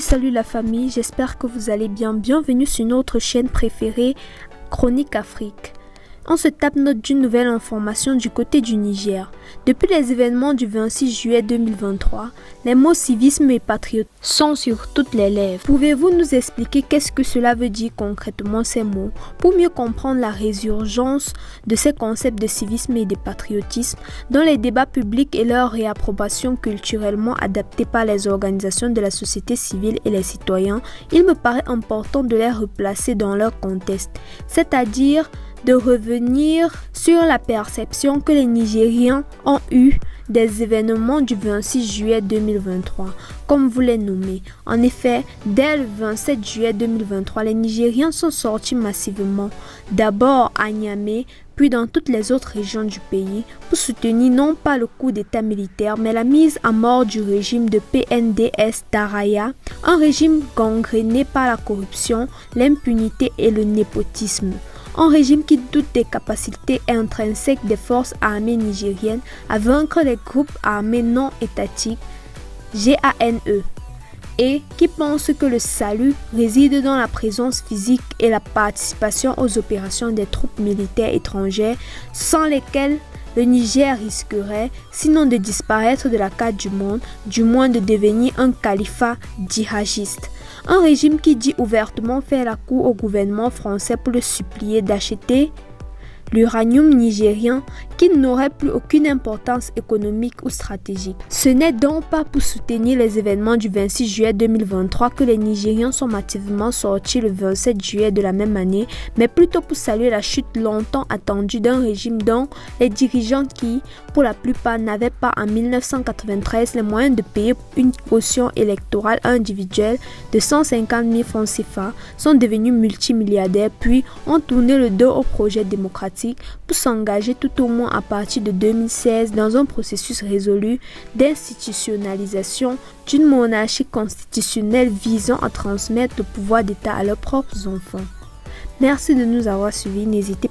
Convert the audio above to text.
Salut la famille, j'espère que vous allez bien. Bienvenue sur notre chaîne préférée, Chronique Afrique. On se tape note d'une nouvelle information du côté du Niger. Depuis les événements du 26 juillet 2023, les mots civisme et patriotisme sont sur toutes les lèvres. Pouvez-vous nous expliquer qu'est-ce que cela veut dire concrètement ces mots pour mieux comprendre la résurgence de ces concepts de civisme et de patriotisme dans les débats publics et leur réapprobation culturellement adaptée par les organisations de la société civile et les citoyens? Il me paraît important de les replacer dans leur contexte, c'est-à-dire de revenir sur la perception que les Nigériens ont eue des événements du 26 juillet 2023, comme vous les nommez. En effet, dès le 27 juillet 2023, les Nigériens sont sortis massivement, d'abord à Niamey, puis dans toutes les autres régions du pays, pour soutenir non pas le coup d'État militaire, mais la mise à mort du régime de PNDS Daraya, un régime gangréné par la corruption, l'impunité et le népotisme. Un régime qui doute des capacités intrinsèques des forces armées nigériennes à vaincre les groupes armés non étatiques, GANE, et qui pense que le salut réside dans la présence physique et la participation aux opérations des troupes militaires étrangères, sans lesquelles le Niger risquerait, sinon de disparaître de la carte du monde, du moins de devenir un califat djihadiste. Un régime qui dit ouvertement faire la cour au gouvernement français pour le supplier d'acheter l'uranium nigérien qui n'aurait plus aucune importance économique ou stratégique. Ce n'est donc pas pour soutenir les événements du 26 juillet 2023 que les Nigériens sont massivement sortis le 27 juillet de la même année, mais plutôt pour saluer la chute longtemps attendue d'un régime dont les dirigeants qui, pour la plupart, n'avaient pas en 1993 les moyens de payer une caution électorale individuelle de 150 000 francs CFA, sont devenus multimilliardaires puis ont tourné le dos au projet démocratique pour s'engager tout au moins à partir de 2016 dans un processus résolu d'institutionnalisation d'une monarchie constitutionnelle visant à transmettre le pouvoir d'État à leurs propres enfants. Merci de nous avoir suivis. N'hésitez